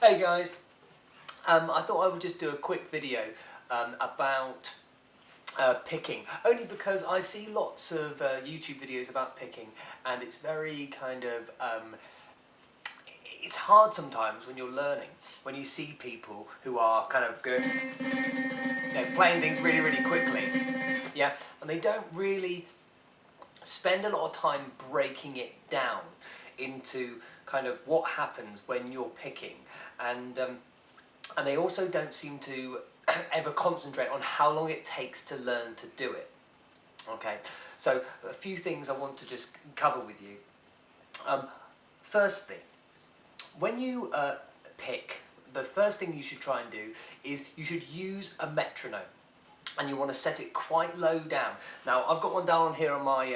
Hey guys, I thought I would just do a quick video about picking, only because I see lots of YouTube videos about picking, and it's very kind of, it's hard sometimes when you're learning, when you see people who are kind of going, playing things really quickly, yeah, and they don't really spend a lot of time breaking it down into kind of what happens when you're picking, and they also don't seem to ever concentrate on how long it takes to learn to do it. Okay, so a few things I want to just cover with you. Firstly, when you pick, the first thing you should try and do is you should use a metronome. And you want to set it quite low down. Now, I've got one down on here on my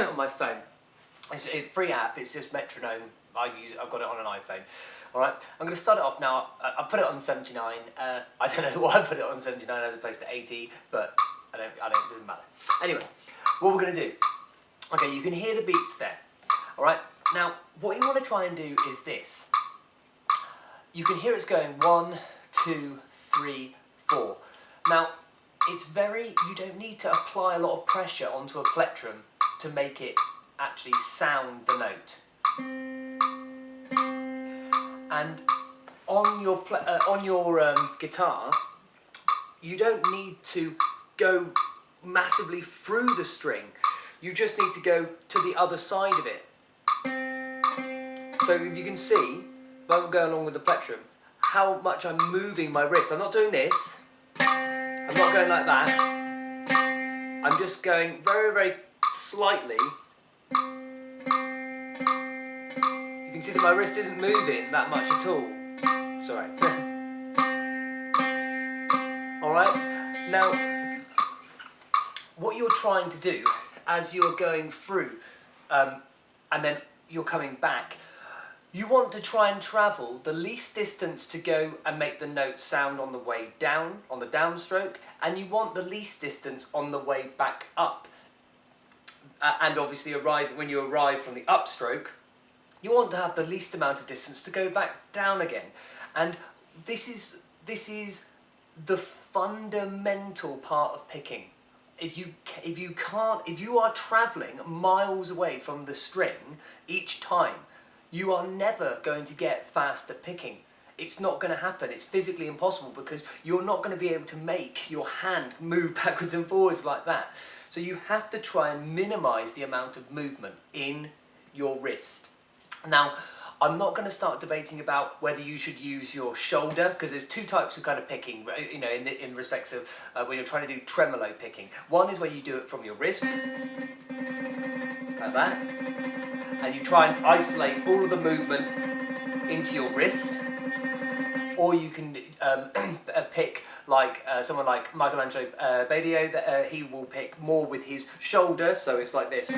on my phone. It's a free app. It's just Metronome. I've got it on an iPhone. All right. I'm going to start it off now. I put it on 79. I don't know why I put it on 79 as opposed to 80, but I don't. It doesn't matter. Anyway, what we're going to do. Okay, you can hear the beats there. All right. Now, what you want to try and do is this. You can hear it's going 1, 2, 3, 4. Now, you don't need to apply a lot of pressure onto a plectrum to make it actually sound the note. And on your guitar, you don't need to go massively through the string. You just need to go to the other side of it. So if you can see, if I'm going along with the plectrum, how much I'm moving my wrist. I'm not doing this. I'm not going like that. I'm just going very slightly. You can see that my wrist isn't moving that much at all. Sorry. Alright, now what you're trying to do as you're going through and then you're coming back, you want to try and travel the least distance to go and make the note sound on the way down, on the downstroke, and you want the least distance on the way back up. And obviously when you arrive from the upstroke, you want to have the least amount of distance to go back down again. And this is the fundamental part of picking. If you are traveling miles away from the string each time, you are never going to get fast at picking. It's not going to happen. It's physically impossible because you're not going to be able to make your hand move backwards and forwards like that. So you have to try and minimize the amount of movement in your wrist. Now, I'm not going to start debating about whether you should use your shoulder, because there's two types of kind of picking, you know, in respects of when you're trying to do tremolo picking. One is where you do it from your wrist, like that, and you try and isolate all of the movement into your wrist, or you can pick like someone like Michelangelo Badio, that he will pick more with his shoulder, so it's like this.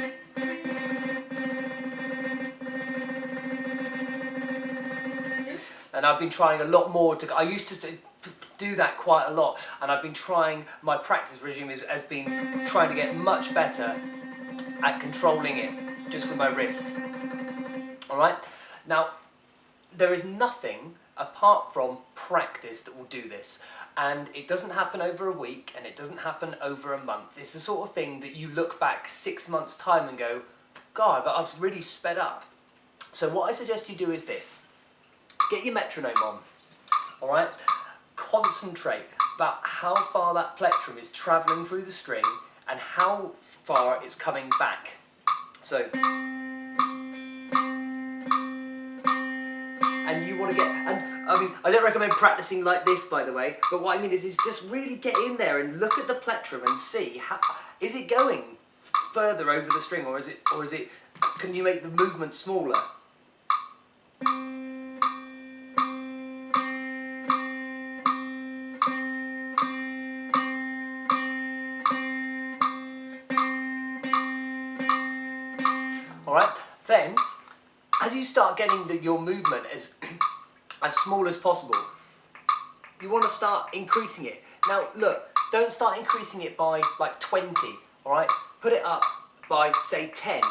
And I've been trying a lot more I used to do that quite a lot, and I've been trying, my practice regime has been trying to get much better at controlling it just with my wrist. Alright? Now, there is nothing apart from practice that will do this, and it doesn't happen over a week and it doesn't happen over a month. It's the sort of thing that you look back 6 months' time and go, God, I've really sped up. So what I suggest you do is this. Get your metronome on, alright? Concentrate about how far that plectrum is travelling through the string and how far it's coming back. So, and you want to get, and I mean, I don't recommend practicing like this, by the way, but what I mean is just really get in there and look at the plectrum and see, is it going further over the string, or can you make the movement smaller? Alright, then, as you start getting your movement as small as possible, you want to start increasing it. Now, look, don't start increasing it by like 20, alright? Put it up by, say, 10.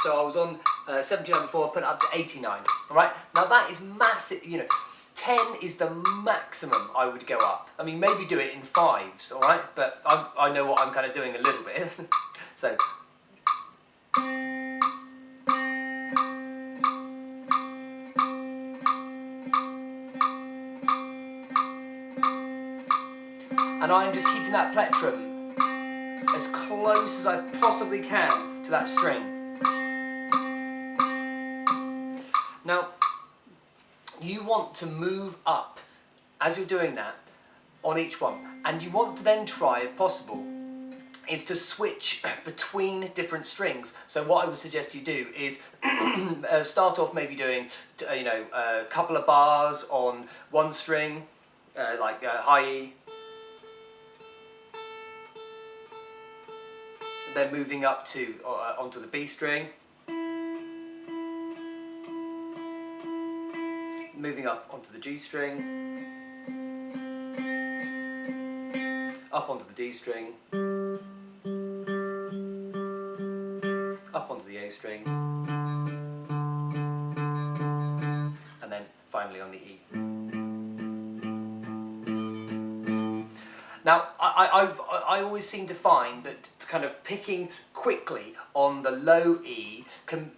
So I was on 79 before, I put it up to 89, alright? Now that is massive, you know. 10 is the maximum I would go up. I mean, maybe do it in 5s, all right? But I know what I'm kind of doing a little bit. So. And I'm just keeping that plectrum as close as I possibly can to that string. Now, you want to move up as you're doing that on each one, and you want to then try, if possible, is to switch between different strings. So what I would suggest you do is start off maybe doing, a couple of bars on one string, like high E, then moving up to onto the B string, moving up onto the G string, up onto the D string, up onto the A string, and then finally on the E. Now, I always seem to find that kind of picking quickly on the low E can,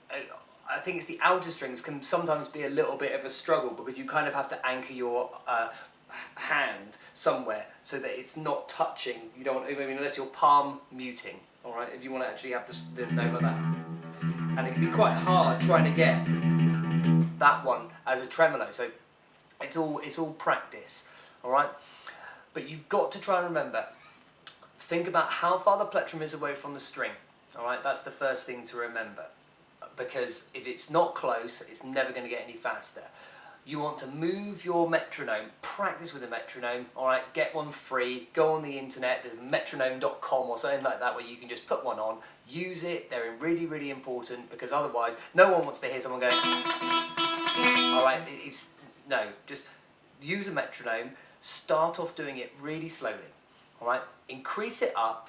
I think it's the outer strings, can sometimes be a little bit of a struggle because you kind of have to anchor your hand somewhere so that it's not touching. You don't want, I mean, unless you're palm muting, all right, if you want to actually have the note like that. And it can be quite hard trying to get that one as a tremolo, so it's all practice, all right? But you've got to try and remember, think about how far the plectrum is away from the string, all right? That's the first thing to remember, because if it's not close, it's never going to get any faster. You want to move your metronome, practice with a metronome, all right? Get one free, go on the internet, there's metronome.com or something like that where you can just put one on, use it, they're really, really important, because otherwise no one wants to hear someone going, all right? No, just use a metronome, start off doing it really slowly, all right? Increase it up,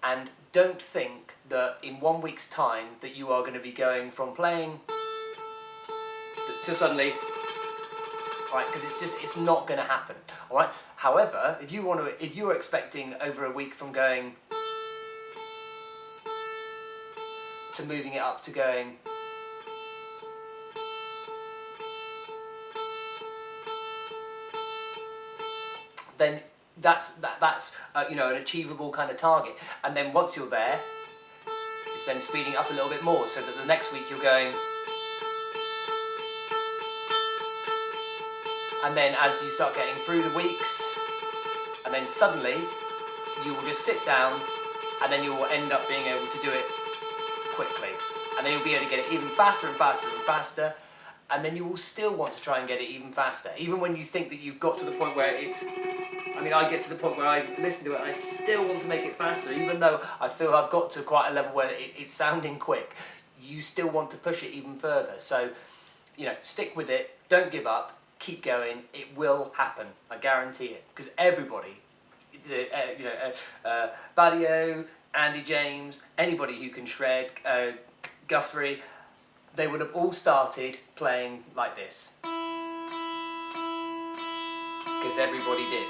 and don't think that in 1 week's time that you are going to be going from playing to suddenly, right? Because it's not going to happen, all right? However, if you're expecting over a week from going to moving it up to going then that's an achievable kind of target. And then once you're there, it's then speeding up a little bit more so that the next week you're going, and then as you start getting through the weeks, and then suddenly you will just sit down, and then you will end up being able to do it quickly, and then you'll be able to get it even faster and faster and faster. And then you will still want to try and get it even faster. Even when you think that you've got to the point where it's, I mean, I get to the point where I listen to it and I still want to make it faster, even though I feel I've got to quite a level where it's sounding quick. You still want to push it even further. So, stick with it, don't give up, keep going, it will happen, I guarantee it. Because everybody, Badio, Andy James, anybody who can shred, Guthrie, they would have all started playing like this. Because everybody did.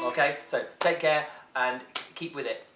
Okay, so take care and keep with it.